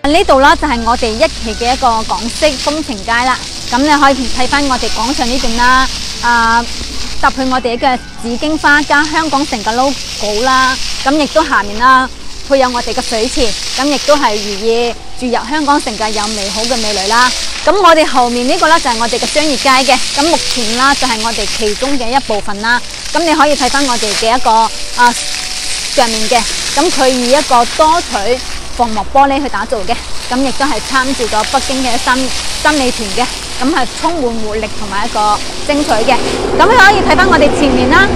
呢度啦就係我哋一期嘅一個港式風情街啦。咁你可以睇翻我哋廣場呢邊啦，搭配我哋嘅紫荊花加香港城嘅 logo 啦。咁亦都下面啦配有我哋嘅水池，咁亦都係寓意注入香港城嘅有美好嘅未來啦。咁我哋後面呢個啦就係我哋嘅商業街嘅，咁目前啦就係我哋其中嘅一部分啦。咁你可以睇翻我哋嘅一個上面嘅，咁佢以一個多取防磨玻璃去打造嘅，咁亦都係參照咗北京嘅三里屯嘅，咁係充滿活力同埋一個精彩嘅。咁你可以睇翻我哋前面啦，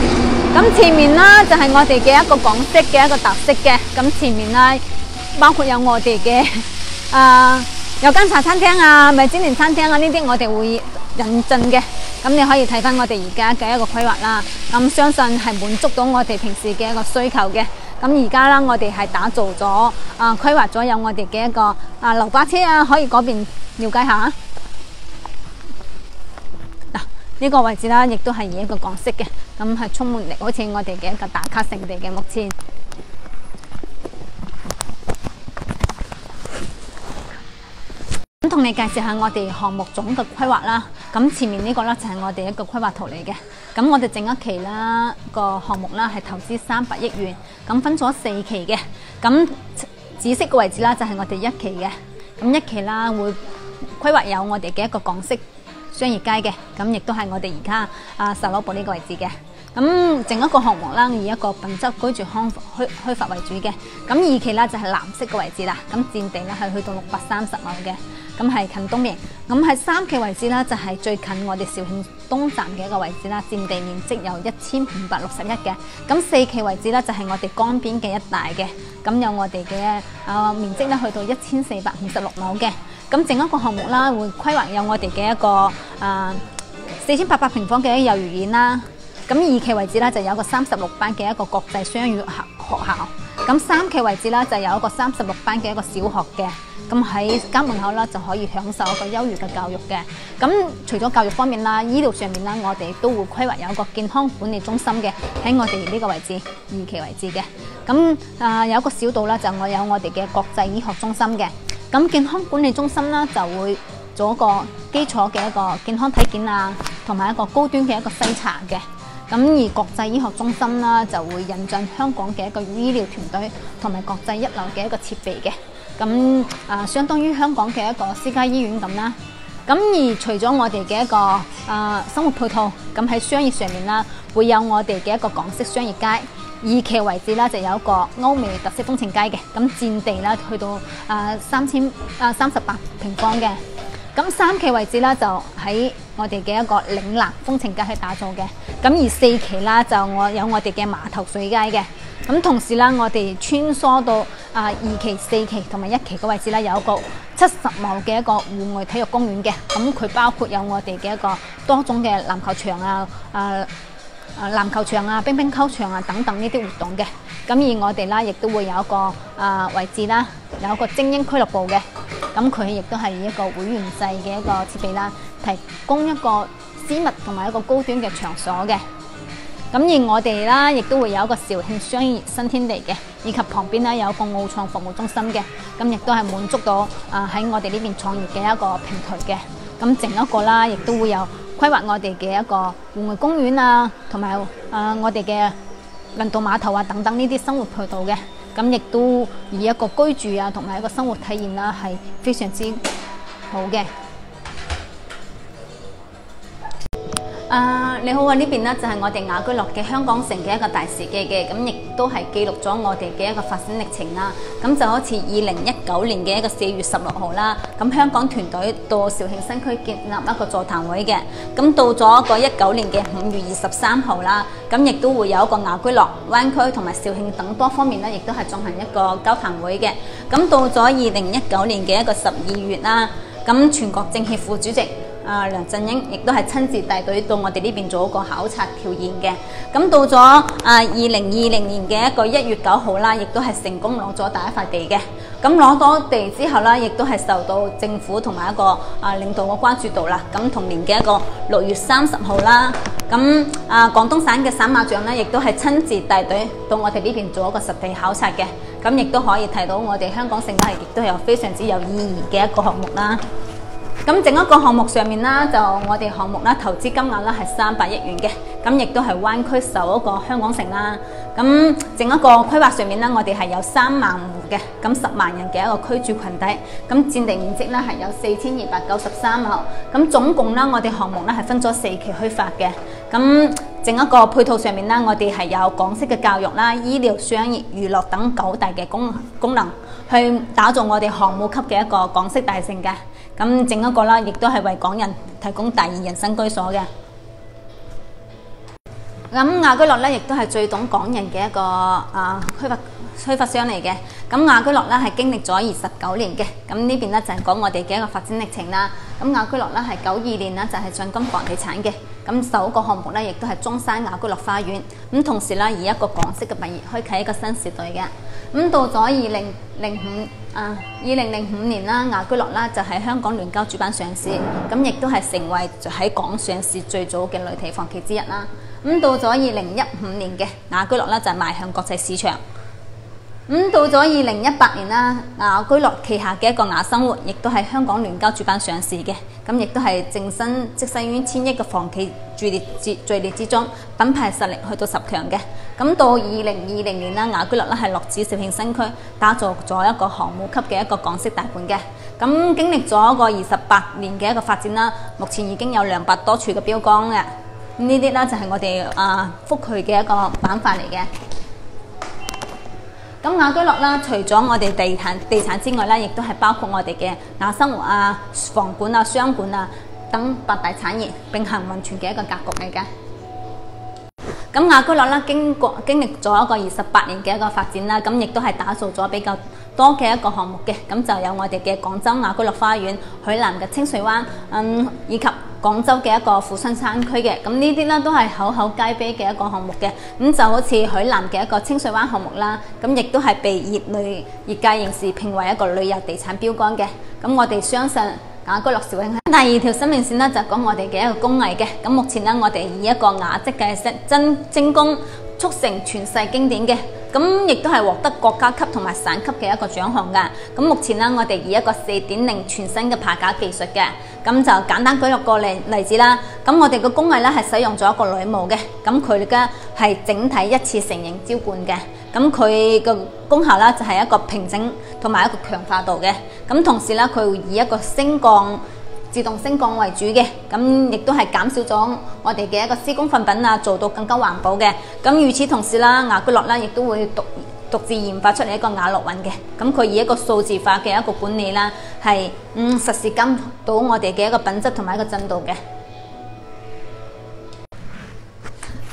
咁前面啦就係我哋嘅一個港式嘅一個特色嘅，咁前面啦包括有我哋嘅有間茶餐廳啊、米芝蓮餐廳啊，呢啲我哋會引進嘅。咁你可以睇翻我哋而家嘅一個規劃啦，咁相信係滿足到我哋平時嘅一個需求嘅。咁而家啦，我哋係打造咗規劃咗有我哋嘅一個流巴車啊，可以嗰邊了解下。嗱，呢個位置啦，亦都係以一個港式嘅，咁係充滿力，好似我哋嘅一個打卡勝地嘅目前。咁同你介紹下我哋項目總嘅規劃啦。咁前面呢個咧就係我哋一個規劃圖嚟嘅。咁我哋整一期啦個項目啦係投資300億元，咁分咗4期嘅。咁紫色嘅位置啦就係我哋1期嘅。咁1期啦會規劃有我哋嘅一個港式商業街嘅，咁亦都係我哋而家售樓部呢個位置嘅。咁整一個項目啦，以一個品質居住開發為主嘅。咁2期啦就係藍色嘅位置啦，咁佔地啦係去到630畝嘅，咁係近東面。咁喺3期位置啦，就係最近我哋肇慶東站嘅一個位置啦，佔地面積有1561嘅。咁4期位置啦，就係我哋江邊嘅一帶嘅，咁有我哋嘅面積咧去到1456畝嘅。咁整一個項目啦，會規劃有我哋嘅一個4800平方嘅幼兒園啦。咁2期位置啦，就有一個36班嘅一個國際雙語學校。咁3期位置啦，就有一個36班嘅一個小學嘅。咁喺家門口啦，就可以享受一個優越嘅教育嘅。咁除咗教育方面啦，醫療上面啦，我哋都會規劃有一個健康管理中心嘅，喺我哋呢個位置2期位置嘅。咁有一個小道啦，就有我哋嘅國際醫學中心嘅。咁健康管理中心啦，就會做一個基礎嘅一個健康體檢啊，同埋一個高端嘅一個篩查嘅。咁而國際醫學中心啦，就會引進香港嘅一個醫療團隊同埋國際一流嘅一個設備嘅。咁相當於香港嘅一個私家醫院咁啦。咁而除咗我哋嘅一個生活配套，咁喺商業上面啦，會有我哋嘅一個港式商業街。2期位置啦，就有一個歐美特色風情街嘅，咁佔地啦去到38平方嘅。咁3期位置啦，就喺我哋嘅一個嶺南風情街去打造嘅。咁而4期啦，就有我哋嘅碼頭水街嘅。咁同時啦，我哋穿梭到2期、4期同埋1期嘅位置啦，有一個70畝嘅一個戶外體育公園嘅。咁佢包括有我哋嘅一個多種嘅籃球場籃球場啊、乒乓球場啊等等呢啲活動嘅。咁而我哋啦，亦都會有一個位置啦，有一個精英俱樂部嘅。咁佢亦都係一個會員制嘅一個設備啦，提供一個私密同埋一個高端嘅場所嘅。咁而我哋啦，亦都會有一個肇慶商業新天地嘅，以及旁邊咧有一個奧創服務中心嘅。咁亦都係滿足到喺我哋呢邊創業嘅一個平台嘅。咁整一個啦，亦都會有規劃我哋嘅一個戶外公園啊，同埋我哋嘅運動碼頭啊等等呢啲生活配套嘅。咁亦都以一個居住啊同埋一個生活體驗啦，係非常之好嘅。你好啊，呢邊呢就係我哋雅居樂嘅香港城嘅一個大事記嘅，咁亦都係記錄咗我哋嘅一個發展歷程啦。咁就好似2019年嘅一個4月16號啦，咁香港團隊到肇慶新區建立一個座談會嘅。咁到咗個19年嘅5月23號啦，咁亦都會有一個雅居樂、灣區同埋肇慶等多方面咧，亦都係進行一個交談會嘅。咁到咗2019年嘅一個12月啦，咁全國政協副主席梁振英亦都係親自帶隊到我哋呢邊做一個考察調研嘅。咁到咗2020年嘅一個1月9號啦，亦都係成功攞咗第一塊地嘅。咁攞到地之後啦，亦都係受到政府同埋一個領導嘅關注度啦。咁同年嘅一個6月30號啦，咁廣東省嘅省馬長咧，亦都係親自帶隊到我哋呢邊做一個實地考察嘅。咁亦都可以睇到我哋香港城咧，亦都係有非常之有意義嘅一個項目啦。咁整一個項目上面啦，就我哋項目啦投資金額啦係300億元嘅，咁亦都係灣區首一個香港城啦。咁整一個規劃上面啦，我哋係有3萬戶嘅，咁10萬人嘅一個居住群體，咁佔地面積咧係有4293畝，咁總共啦我哋項目咧係分咗4期開發嘅。咁整一個配套上面啦，我哋係有港式嘅教育啦、醫療、商業、娛樂等9大嘅功能，去打造我哋項目級嘅一個港式大城嘅。咁整一個啦，亦都係為港人提供第二人生居所嘅。咁雅居樂咧，亦都係最懂港人嘅一個開發商嚟嘅。咁雅居樂咧係經歷咗29年嘅。咁呢邊咧就係講我哋嘅一個發展歷程啦。咁雅居樂咧係92年啦，就係進軍房地產嘅。咁首個項目咧，亦都係中山雅居樂花園。咁同時咧，以一個港式嘅物業開啟一個新時代嘅。咁到咗2005年啦，雅居樂啦就喺香港聯交主板上市，咁亦都係成為喺港上市最早嘅內地房企之一啦。咁到咗2015年嘅雅居樂啦就係邁向國際市場。咁到咗2018年啦，雅居樂旗下嘅一個雅生活，亦都係香港聯交主板上市嘅，咁亦都係正身躋身於千億嘅房企序列之中，品牌實力去到10強嘅。咁到2020年啦，雅居樂咧係落址肇慶新區，打造咗一個項目級嘅一個港式大盤嘅。咁經歷咗一個28年嘅一個發展啦，目前已經有200多處嘅標杆嘅。呢啲啦就係我哋覆蓋嘅一個板塊嚟嘅。咁雅居樂啦，除咗我哋地產之外啦，亦都係包括我哋嘅雅生活啊、房管啊、商管啊等8大產業並行運存嘅一個格局嚟嘅。咁雅居樂啦，經歷咗一個28年嘅一個發展啦，咁亦都係打造咗比較多嘅一個項目嘅。咁就有我哋嘅廣州雅居樂花園、海南嘅清水灣，以及廣州嘅一個富春山區嘅。咁呢啲啦都係口口皆碑嘅一個項目嘅。咁就好似海南嘅一個清水灣項目啦，咁亦都係被業界人士評為一個旅遊地產標杆嘅。咁我哋相信雅居樂肇慶第2條生命線咧，就講我哋嘅一個工藝嘅。咁目前咧，我哋以一個雅則嘅精工速成傳世經典嘅。咁亦都係獲得國家級同埋省級嘅一個獎項㗎。咁目前咧，我哋以一個4.0全新嘅爬架技術嘅。咁就簡單舉落個例子啦。咁我哋嘅工藝咧係使用咗一個鋁模嘅。咁佢嘅係整體一次成型澆灌嘅。咁佢嘅功效咧就係一個平整同埋一個強化度嘅。咁同時咧，佢以一個自動升降為主嘅，咁亦都係減少咗我哋嘅一個施工廢品啊，做到更加環保嘅。咁與此同時啦，雅居樂啦亦都會獨自研發出嚟一個雅樂運嘅。咁佢以一個數字化嘅一個管理啦，係實時監到我哋嘅一個品質同埋一個進度嘅。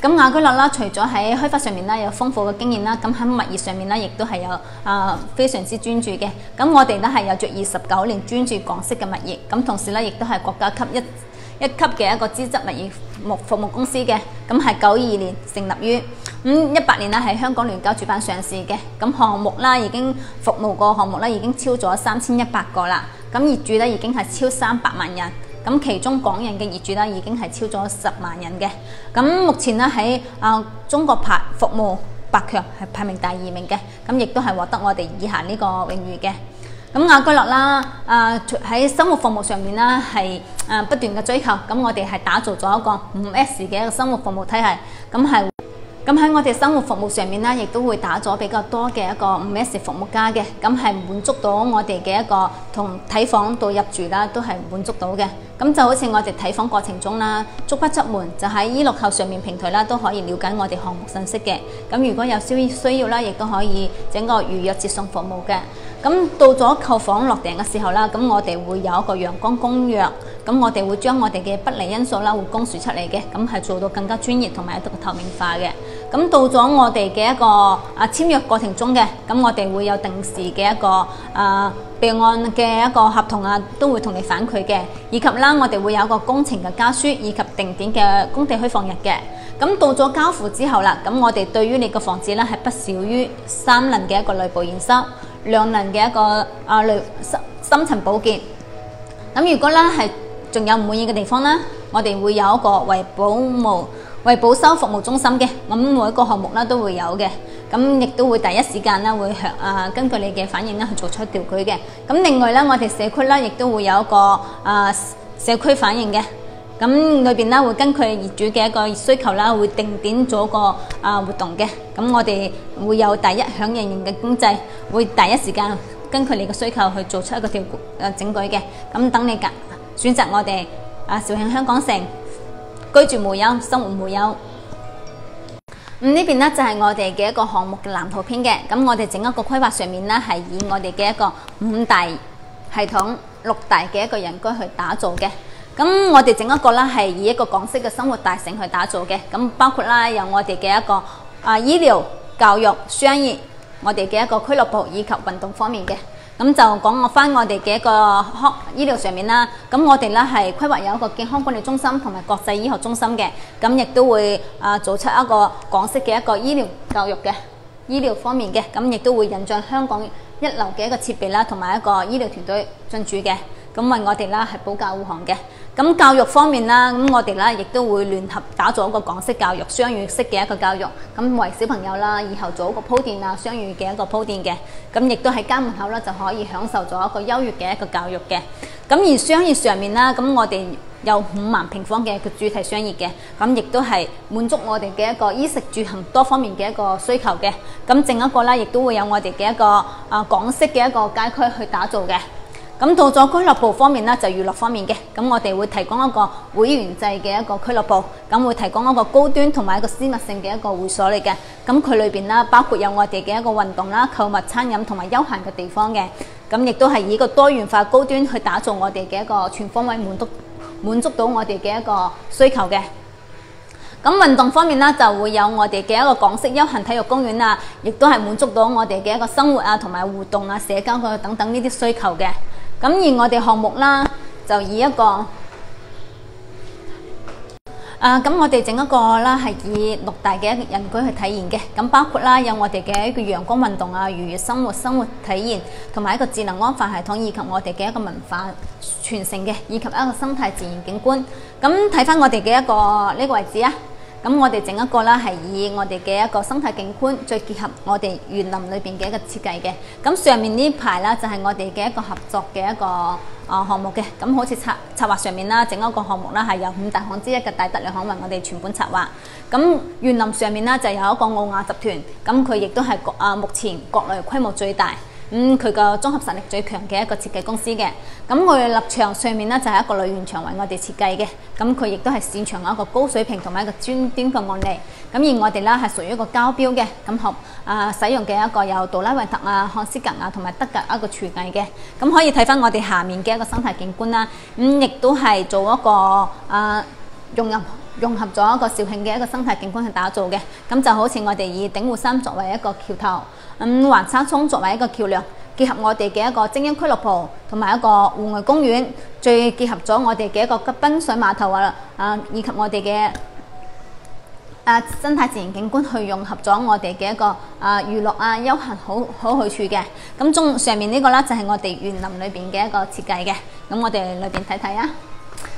咁雅居樂啦，除咗喺開發上面啦有豐富嘅經驗啦，咁喺物業上面啦，亦都係有非常之專注嘅。咁我哋咧係有着29年專注港式嘅物業，咁同時咧亦都係國家級一級嘅一個資質物業服務公司嘅。咁係92年成立於18年啦，喺香港聯交主板上市嘅。咁項目啦已經服務個項目啦已經超咗3100個啦。咁業主咧已經係超300萬人。咁其中港人嘅業主咧已經係超咗10萬人嘅。咁目前咧喺中國服務100強係排名第2名嘅。咁亦都係獲得我哋以下呢個榮譽嘅。咁雅居樂啦，喺生活服務上面啦係不斷嘅追求。咁我哋係打造咗一個5S 嘅一個生活服務體系。咁喺我哋生活服務上面啦，亦都會打咗比較多嘅一個5S 服務家嘅。咁係滿足到我哋嘅一個從睇房到入住啦，都係滿足到嘅。咁就好似我哋睇房過程中啦，足不出門就喺依樂購上面平台啦，都可以了解我哋項目信息嘅。咁如果有需要啦，亦都可以整個預約接送服務嘅。咁到咗購房落訂嘅時候啦，咁我哋會有一個陽光公約。咁我哋會將我哋嘅不利因素啦，會公示出嚟嘅。咁係做到更加專業同埋一個透明化嘅。咁到咗我哋嘅一個簽約過程中嘅，咁我哋會有定時嘅一個備案嘅一個合同啊，都會同你反饋嘅。以及啦，我哋會有一個工程嘅家書以及定點嘅工地開放日嘅。咁到咗交付之後啦，咁我哋對於你個房子咧係不少於3輪嘅一個內部驗收，2輪嘅一個深層保潔。咁如果咧係仲有唔滿意嘅地方啦，我哋會有一個為保為保修服務中心嘅，咁每一個項目啦都會有嘅，咁亦都會第一時間啦會根據你嘅反應啦去做出調舉嘅。咁另外咧，我哋社區啦亦都會有一個社區反應嘅，咁裏邊啦會根據業主嘅一個需求啦，會定點做個活動嘅。咁我哋會有第一響應嘅經濟，會第一時間根據你嘅需求去做出一個整舉嘅。咁等你選擇我哋肇慶香港城居住無憂，生活無憂。呢邊呢就係我哋嘅一個項目嘅藍圖片嘅。咁我哋整一個規劃上面呢係以我哋嘅一個5大系統、6大嘅一個人居去打造嘅。咁我哋整一個啦係以一個港式嘅生活大城去打造嘅。咁包括啦有我哋嘅一個醫療、教育、商業，我哋嘅一個俱樂部以及運動方面嘅。咁就講翻我哋嘅一個醫療上面啦，咁我哋咧係規劃有一個健康管理中心同埋國際醫學中心嘅，咁亦都會做出一個港式嘅一個醫療教育嘅醫療方面嘅，咁亦都會引進香港一流嘅一個設備啦，同埋一個醫療團隊進駐嘅，咁為我哋啦係保駕護航嘅。咁教育方面啦，咁我哋啦亦都會聯合打造一個港式教育、雙語式嘅一個教育，咁為小朋友啦以後做一個鋪墊雙語嘅一個鋪墊嘅，咁亦都喺家門口啦就可以享受咗一個優越嘅一個教育嘅。咁而商業上面啦，咁我哋有5萬平方嘅一個主題商業嘅，咁亦都係滿足我哋嘅一個衣食住行多方面嘅一個需求嘅。咁整一個啦，亦都會有我哋嘅一個港式嘅一個街區去打造嘅。咁到咗俱樂部方面啦，就娛樂方面嘅，咁我哋會提供一個會員制嘅一個俱樂部，咁會提供一個高端同埋一個私密性嘅一個會所嚟嘅。咁佢裏邊啦，包括有我哋嘅一個運動啦、購物、餐飲同埋休閒嘅地方嘅。咁亦都係以一個多元化高端去打造我哋嘅一個全方位滿足到我哋嘅一個需求嘅。咁運動方面啦，就會有我哋嘅一個港式休閒體育公園啊，亦都係滿足到我哋嘅一個生活啊同埋互動啊、社交等等呢啲需求嘅。咁而我哋項目啦，就以一個咁我哋整一個啦，係以6大嘅一個人居去體驗嘅。咁包括啦，有我哋嘅一個陽光運動啊、愉悅生活體驗，同埋一個智能安防系統，以及我哋嘅一個文化傳承嘅，以及一個生態自然景觀。咁睇翻我哋嘅一個呢個位置啊。咁我哋整一個啦，係以我哋嘅一個生態景觀，再結合我哋園林裏邊嘅一個設計嘅。咁上面呢排啦，就係我哋嘅一個合作嘅一個項目嘅。咁好似策劃上面啦，整一個項目啦，係由5大行之一嘅大德利行為我哋全盤策劃。咁園林上面啦，就有一個奧雅集團，咁佢亦都係目前國內規模最大。佢個綜合實力最強嘅一個設計公司嘅。咁我哋立場上面咧就係一個旅園場為我哋設計嘅。咁佢亦都係擅長一個高水平同埋一個專端嘅案例。咁而我哋咧係屬於一個交標嘅，咁使用嘅一個有杜拉維特啊、漢斯格啊同埋德格一個廚藝嘅。咁可以睇翻我哋下面嘅一個生態景觀啦。亦都係做一個融合咗一個肇慶嘅一個生態景觀去打造嘅。咁就好似我哋以鼎湖山作為一個橋頭，環沙涌作為一個橋梁，結合我哋嘅一個精英俱樂部同埋一個戶外公園，再結合咗我哋嘅一個吉賓水碼頭以及我哋嘅生態自然景觀去融合咗我哋嘅一個娛樂休閒好去處嘅。咁上面呢個啦就係我哋園林裏邊嘅一個設計嘅。咁我哋裏邊睇睇啊。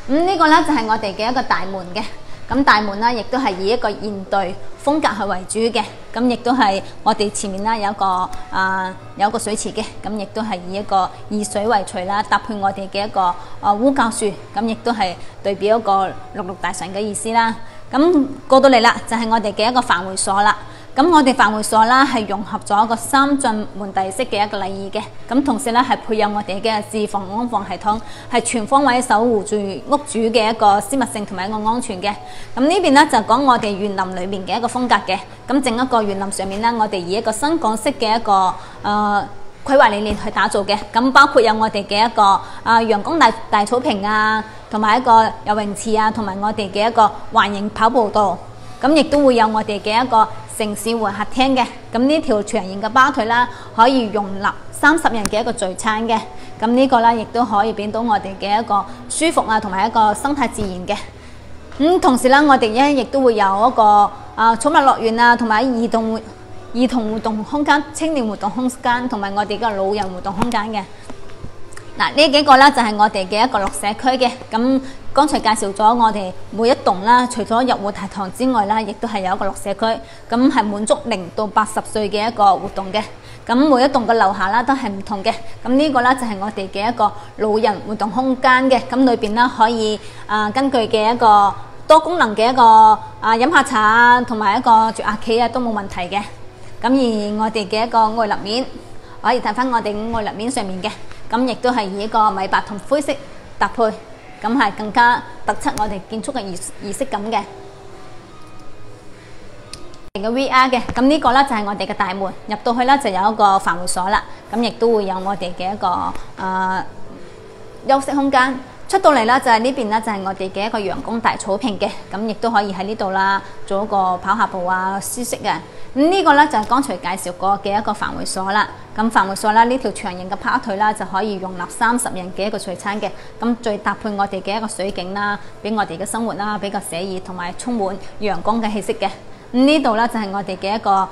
呢個啦就係我哋嘅一個大門嘅。咁大門啦，亦都係以一個現代風格係為主嘅。咁亦都係我哋前面啦有一個水池嘅。咁亦都係以一個以水為隨啦，搭配我哋嘅一個烏桕樹，咁亦都係對表一個六大神嘅意思啦。咁過到嚟啦，就係我哋嘅一個繁會所啦。咁我哋繁會所啦係融合咗一個3進門第式嘅一個禮儀嘅。咁同時咧係配有我哋嘅自防安防系統，係全方位守護住屋主嘅一個私密性同埋一個安全嘅。咁呢邊咧就講我哋園林裏面嘅一個風格嘅。咁整一個園林上面咧，我哋以一個新港式嘅一個規劃理念去打造嘅。咁包括有我哋嘅一個陽光大草坪啊，同埋一個游泳池啊，同埋我哋嘅一個環形跑步道。咁亦都會有我哋嘅一個城市會客廳嘅。咁呢條長形嘅吧台啦，可以容納30人嘅一個聚餐嘅。咁呢個啦，亦都可以俾到我哋嘅一個舒服同埋一個生態自然嘅。同時啦，我哋亦都會有一個寵物樂園同埋兒童活動空間、青年活動空間同埋我哋嘅老人活動空間嘅。嗱，呢幾個啦就係我哋嘅一個落社區嘅。咁剛才介紹咗我哋每一棟啦，除咗入戶大堂之外啦，亦都係有一個樂社區，咁係滿足0到80歲嘅一個活動嘅。咁每一棟嘅樓下啦都係唔同嘅。咁呢個啦就係我哋嘅一個老人活動空間嘅。咁裏邊啦可以根據嘅一個多功能嘅一個飲下茶啊，同埋一個啜下棋啊都冇問題嘅。咁而我哋嘅一個外立面，可以睇翻我哋外立面上面嘅，咁亦都係以一個米白同灰色搭配，咁係更加突出我哋建築嘅儀式感嘅。嘅 VR 嘅，咁呢個咧就係我哋嘅大門，入到去咧就有一個繁會所啦，咁亦都會有我哋嘅一個休息空間。出到嚟啦就係呢邊咧就係我哋嘅一個陽光大草坪嘅，咁亦都可以喺呢度啦做一個跑下步啊舒適嘅。咁呢個咧就係剛才介紹過嘅一個繁會所啦。咁繁會所啦呢條長形嘅趴腿啦就可以容納30人嘅一個聚餐嘅，咁再搭配我哋嘅一個水景啦，俾我哋嘅生活啦比較寫意同埋充滿陽光嘅氣息嘅。呢度咧就係我哋嘅一個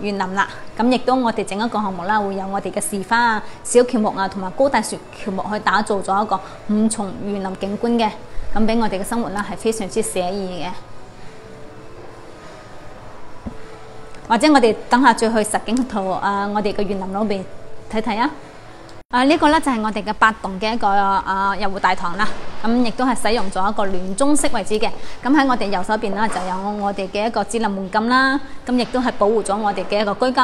園林啦，咁亦都我哋整一個項目啦，會有我哋嘅市花啊、小喬木啊同埋高大樹喬木去打造咗一個5重園林景觀嘅，咁俾我哋嘅生活啦係非常之寫意嘅。或者我哋等下再去實景圖我哋嘅園林裏邊睇睇啊。呢個咧就係我哋嘅8棟嘅一個入戶大堂啦，咁亦都係使用咗一個聯中式位置嘅。咁喺我哋右手邊啦，就有我哋嘅一個智能門禁啦，咁亦都係保護咗我哋嘅一個居家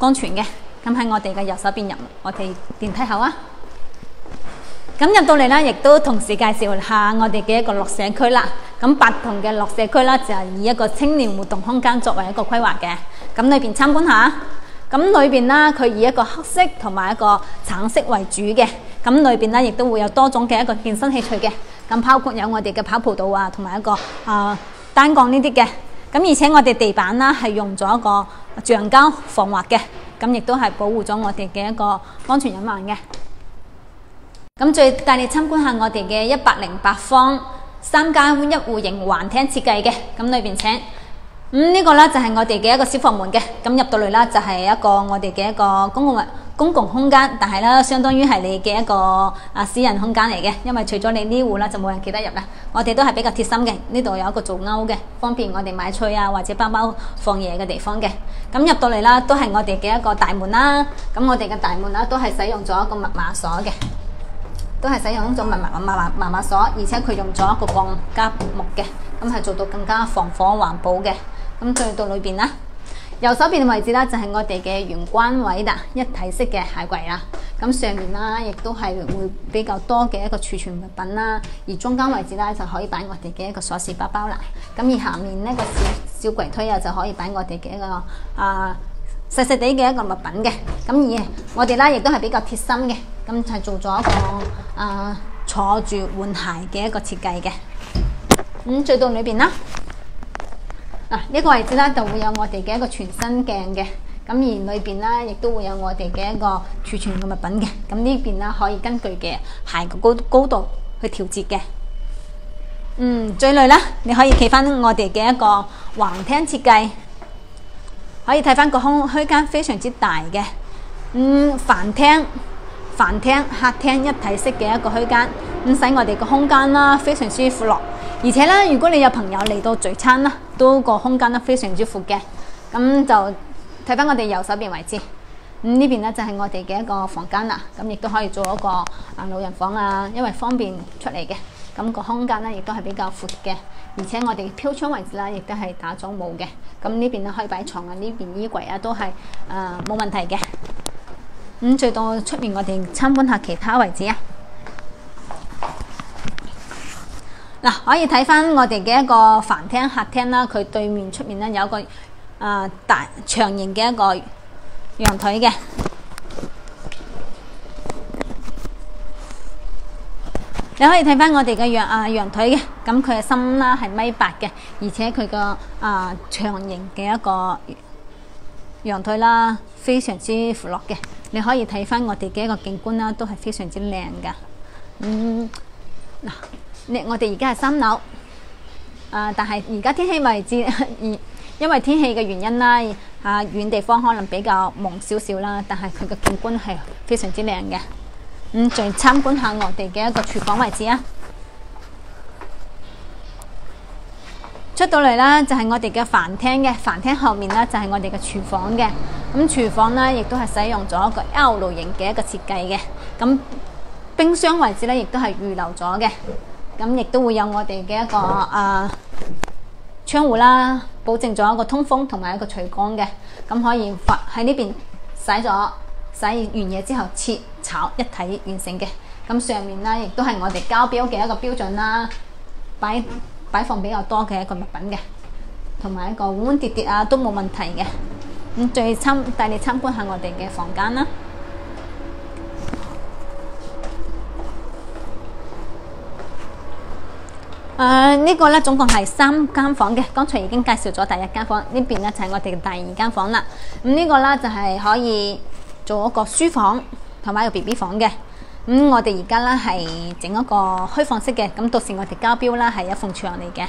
安全嘅。咁喺我哋嘅右手邊入我哋電梯口啊。咁入到嚟啦，亦都同時介紹下我哋嘅一個樂社區啦。咁8棟嘅樂社區啦，就係以一個青年活動空間作為一個規劃嘅。咁裏邊參觀下。咁裏邊啦，佢以一個黑色同埋一個橙色為主嘅。咁裏邊咧，亦都會有多種嘅一個健身器材嘅。咁包括有我哋嘅跑步道啊，同埋一個單槓呢啲嘅。咁而且我哋地板啦係用咗一個橡膠防滑嘅。咁亦都係保護咗我哋嘅一個安全隱患嘅。咁再帶你參觀下我哋嘅108方3+1戶型環廳設計嘅。咁裏邊請。呢個咧就係我哋嘅一個小房門嘅，咁入到嚟啦就係一個我哋嘅一個公共空間，但係咧相當於係你嘅一個私人空間嚟嘅，因為除咗你呢戶啦就冇人記得入啦。我哋都係比較貼心嘅，呢度有一個做鈎嘅，方便我哋買菜啊或者包包放嘢嘅地方嘅。咁入到嚟啦都係我哋嘅一個大門啦，咁我哋嘅大門啦都係使用咗一個密碼鎖嘅，都係使用咗密碼鎖，而且佢用咗一個鋼夾木嘅，咁係做到更加防火環保嘅。咁再到裏邊啦，右手邊嘅位置啦就係我哋嘅玄關位啦，一體式嘅鞋櫃啦。咁上面啦亦都係會比較多嘅一個儲存物品啦，而中間位置啦就可以擺我哋嘅一個鎖匙包包啦。咁而下面呢個小櫃推啊就可以擺我哋嘅一個細細地嘅一個物品嘅。咁而我哋啦亦都係比較貼心嘅，咁係做咗一個坐住換鞋嘅一個設計嘅。咁再到裏邊啦。呢個位置啦就會有我哋嘅一個全身鏡嘅，咁而裏邊啦亦都會有我哋嘅一個儲存嘅物品嘅，咁呢邊啦可以根據嘅鞋嘅高度去調節嘅。最內啦，你可以企翻我哋嘅一個橫廳設計，可以睇翻個空間非常之大嘅。飯廳、客廳一體式嘅一個空間，使我哋個空間啦非常之闊落。而且咧，如果你有朋友嚟到聚餐啦，都個空間咧非常之闊嘅。咁就睇翻我哋右手邊位置，呢邊咧就係我哋嘅一個房間啦。咁亦都可以做一個老人房啊，因為方便出嚟嘅。咁個空間咧亦都係比較闊嘅，而且我哋飄窗位置啦，亦都係打咗霧嘅。咁呢邊咧可以擺床啊，呢邊衣櫃啊都係冇問題嘅。再到出面，我哋參觀下其他位置啊。可以睇翻我哋嘅一個飯廳、客廳啦，佢對面出面咧有一個大長形嘅一個陽台嘅。你可以睇翻我哋嘅陽台嘅，咁佢嘅深啦係1.8米嘅，而且佢個長形嘅一個陽台啦，非常之闊落嘅。你可以睇翻我哋嘅一個景觀啦，都係非常之靚噶。我哋而家係3樓，但係而家天氣位置，因為天氣嘅原因啦，遠地方可能比較朦少少啦，但係佢嘅景觀係非常之靚嘅。再參觀下我哋嘅一個廚房位置啊。出到嚟啦，就係我哋嘅飯廳嘅，飯廳後面咧就係我哋嘅廚房嘅。咁廚房咧亦都係使用咗一個 L 字形嘅一個設計嘅。咁冰箱位置咧亦都係預留咗嘅。咁亦都會有我哋嘅一個窗戶啦，保證咗一個通風同埋一個除光嘅。咁可以喺呢邊洗完嘢之後切炒一體完成嘅。咁上面咧亦都係我哋交標嘅一個標準啦，擺放比較多嘅一個物品嘅，同埋一個碗碗碟碟啊都冇問題嘅。咁帶你參觀下我哋嘅房間啦。呢個咧總共係3間房嘅，剛才已經介紹咗第1間房，呢邊咧就係我哋嘅第2間房啦。咁呢個咧就係可以做一個書房同埋一個 BB 房嘅。咁我哋而家咧係整一個開放式嘅，咁到時我哋交標啦係一埲牆嚟嘅。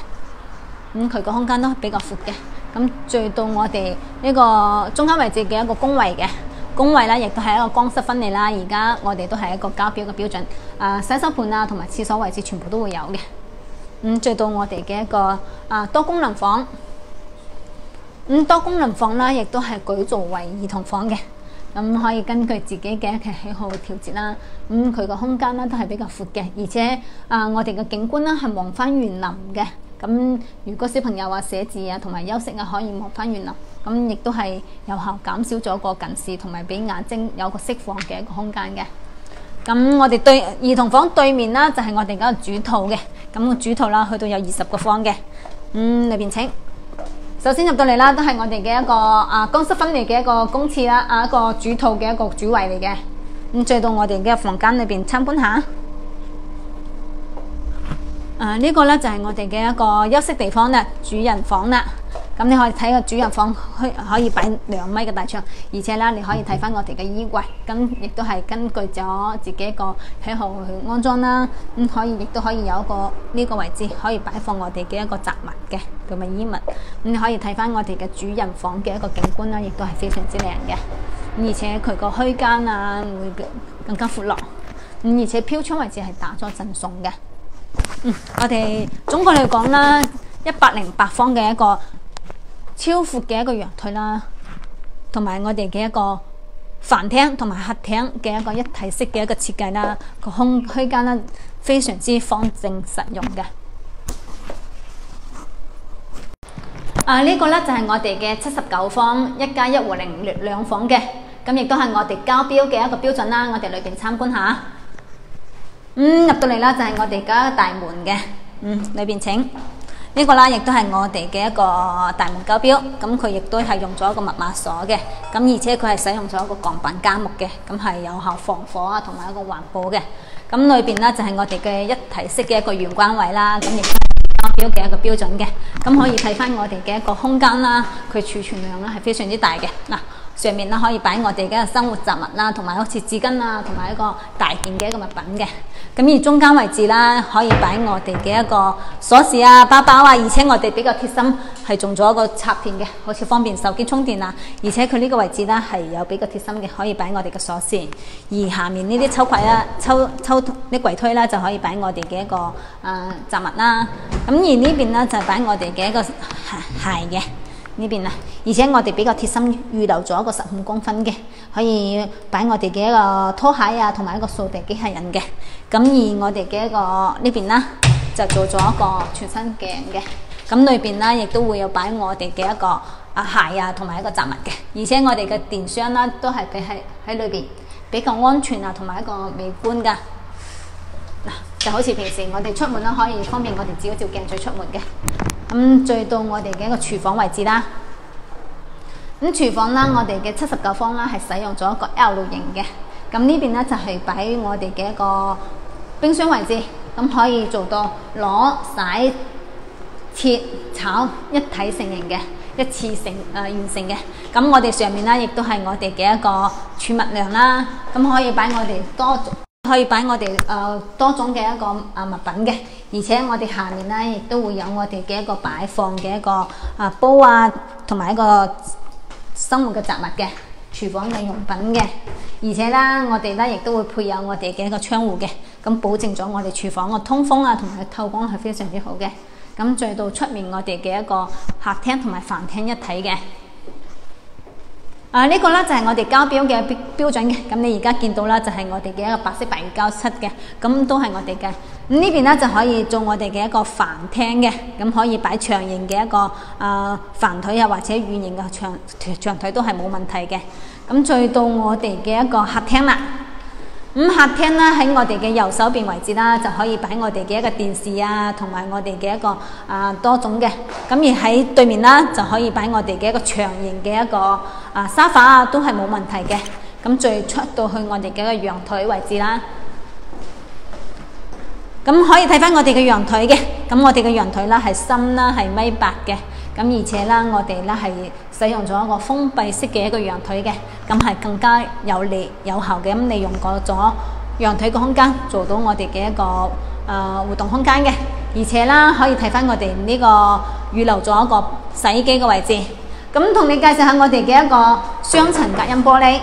咁佢個空間都比較闊嘅。咁最到我哋呢個中間位置嘅一個工位嘅，工位咧亦都係一個乾濕分離啦。而家我哋都係一個交標嘅標準，洗手盆啊同埋廁所位置全部都會有嘅。咁最到我哋嘅一個多功能房，多功能房啦亦都係改造為兒童房嘅。咁可以根據自己嘅一個喜好去調節啦。佢個空間咧都係比較闊嘅，而且我哋嘅景觀咧係望翻園林嘅。咁如果小朋友寫字啊同埋休息啊，可以望翻園林，咁亦都係有效減少咗個近視同埋俾眼睛有個釋放嘅一個空間嘅。咁我哋對兒童房對面啦就係我哋嗰個主套嘅。咁個主套啦去到有20個房嘅。裏邊請。首先入到嚟啦，都係我哋嘅一個乾濕分離嘅一個公廁啦，一個主套嘅一個主位嚟嘅。咁再到我哋嘅房間裏邊參觀下。呢個咧就係我哋嘅一個休息地方啦，主人房啦。咁你可以睇個主人房可以擺2米嘅大窗，而且啦你可以睇翻我哋嘅衣櫃，咁亦都係根據咗自己一個喜好去安裝啦。亦都可以有一個呢個位置可以擺放我哋嘅一個雜物嘅同埋衣物。你可以睇翻我哋嘅主人房嘅一個景觀啦，亦都係非常之靚嘅。而且佢個虛間會更加闊落。而且飄窗位置係打咗贈送嘅。我哋總共嚟講啦，108方嘅一個超闊嘅一個陽台啦，同埋我哋嘅一個飯廳同埋客廳嘅一個一體式嘅一個設計啦，個空間啦非常之方正實用嘅。呢個咧就係我哋嘅79方1+1戶2房嘅，咁亦都係我哋交標嘅一個標準啦。我哋裏邊參觀下。入到嚟啦就係我哋嘅大門嘅。裏邊請。呢個啦，亦都係我哋嘅一個大門交標，咁佢亦都係用咗一個密碼鎖嘅，咁而且佢係使用咗一個鋼板加木嘅，咁係有效防火啊，同埋一個環保嘅。咁裏邊咧就係我哋嘅一體式嘅一個玄關位啦，咁亦都係交標嘅一個標準嘅。咁可以睇翻我哋嘅一個空間啦，佢儲存量咧係非常之大嘅。嗱，上面咧可以擺我哋嘅生活雜物啦，同埋好似紙巾啊，同埋一個大件嘅一個物品嘅。咁而中間位置啦，可以擺我哋嘅一個鎖匙啊、包包啊，而且我哋比較貼心，係種咗一個插片嘅，好似方便手機充電啊。而且佢呢個位置咧係有比較貼心嘅，可以擺我哋嘅鎖匙。而下面呢啲抽櫃啦、抽啲櫃推啦，就可以擺我哋嘅一個雜物啦。咁而呢邊咧就係擺我哋嘅一個鞋嘅。呢邊啊，而且我哋比較貼心預留咗一個15公分嘅，可以擺我哋嘅一個拖鞋啊，同埋一個掃地機械人嘅。咁而我哋嘅一個呢邊啦，就做咗一個全身鏡嘅。咁裏邊啦，亦都會有擺我哋嘅一個鞋啊，同埋一個雜物嘅。而且我哋嘅電箱啦，都係喺裏邊比較安全啊，同埋一個美觀噶。嗱，就好似平時我哋出門啦，可以方便我哋照一照鏡再出門嘅。咁再到我哋嘅一個廚房位置啦。咁廚房啦，我哋嘅79方啦，係使用咗一個 L 型嘅。咁呢邊咧就係擺我哋嘅一個冰箱位置，咁可以做到攞、洗、切、炒一體成型嘅，一次完成嘅。咁我哋上面咧亦都係我哋嘅一個儲物量啦，咁可以擺我哋多種嘅一個物品嘅，而且我哋下面咧亦都會有我哋嘅一個擺放嘅一個煲啊，同埋一個生活嘅雜物嘅廚房嘅用品嘅，而且啦我哋咧亦都會配有我哋嘅一個窗戶嘅，咁保證咗我哋廚房嘅通風啊同埋透光係非常之好嘅。咁再到出面我哋嘅一個客廳同埋飯廳一體嘅。呢個咧就係我哋交標嘅標準嘅。咁你而家見到啦，就係我哋嘅一個白色白膠漆嘅，咁都係我哋嘅。咁呢邊咧就可以做我哋嘅一個飯廳嘅，咁可以擺長形嘅一個飯腿啊，或者圓形嘅長腿都係冇問題嘅。咁再到我哋嘅一個客廳啦。咁客廳咧喺我哋嘅右手邊位置啦，就可以擺我哋嘅一個電視啊，同埋我哋嘅一個多種嘅。咁而喺對面啦，就可以擺我哋嘅一個長形嘅一個沙發啊，都係冇問題嘅。咁再出到去我哋嘅一個陽台位置啦。咁可以睇翻我哋嘅陽台嘅。咁我哋嘅陽台啦係深啦，係1.8米嘅。咁而且啦，我哋咧係使用咗一個封閉式嘅一個陽台嘅，咁係更加有利有效嘅咁利用過咗陽台嘅空間，做到我哋嘅一個活動空間嘅。而且啦，可以睇翻我哋呢個預留咗一個洗衣機嘅位置。咁同你介紹下我哋嘅一個雙層隔音玻璃。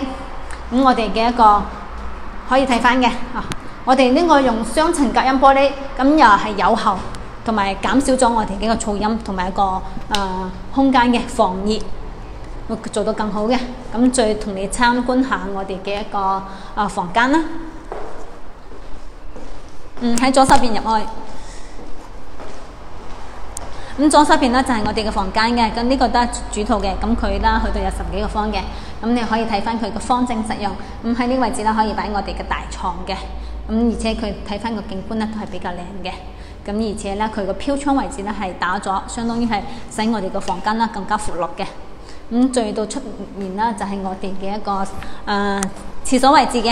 咁我哋嘅一個可以睇翻嘅我哋呢個用雙層隔音玻璃，咁又係有效。同埋減少咗我哋嘅一個噪音，同埋一個空間嘅防熱，會做到更好嘅。咁再同你參觀下我哋嘅一個房間啦。喺左手邊入去，咁左手邊咧就係我哋嘅房間嘅。咁呢個都係主套嘅，咁佢啦去到有10幾個方嘅。咁你可以睇翻佢嘅方正實用。咁喺呢個位置咧可以擺我哋嘅大床嘅。咁而且佢睇翻個景觀咧都係比較靚嘅。咁而且咧，佢個飄窗位置咧係打咗，相當於係使我哋個房間啦更加闊落嘅。咁再到出面啦，就係我哋嘅一個廁所位置嘅。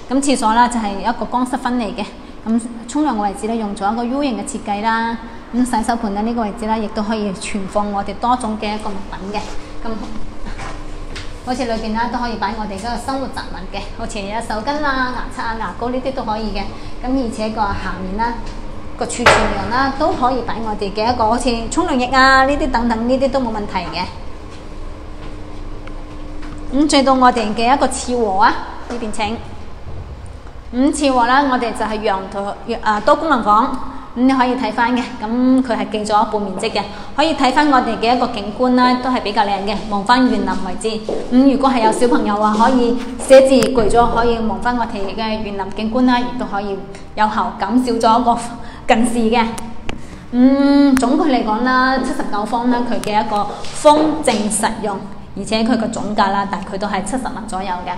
咁廁所啦就係一個乾濕分離嘅。咁沖涼嘅位置咧用咗一個 U 型嘅設計啦。咁洗手盆咧呢個位置咧亦都可以存放我哋多種嘅一個物品嘅。咁好似裏邊啦都可以擺我哋嗰個生活雜物嘅，好似有手巾啦、牙刷啊、牙膏呢啲都可以嘅。咁而且個下面啦，個儲存量啦都可以擺我哋嘅一個好似沖涼液啊呢啲等等呢啲都冇問題嘅。咁再到我哋嘅一個廁和啊，呢邊請。廁和啦，我哋就係陽台多功能房。咁你可以睇翻嘅，咁佢係記咗一半面積嘅，可以睇翻我哋嘅一個景觀啦，都係比較靚嘅，望翻園林為之。如果係有小朋友話，可以寫字攰咗，可以望翻我哋嘅園林景觀啦，亦都可以有效減少咗一個近視嘅。總括嚟講啦，79方啦，佢嘅一個方正實用，而且佢個總價啦，大概都係70萬左右嘅。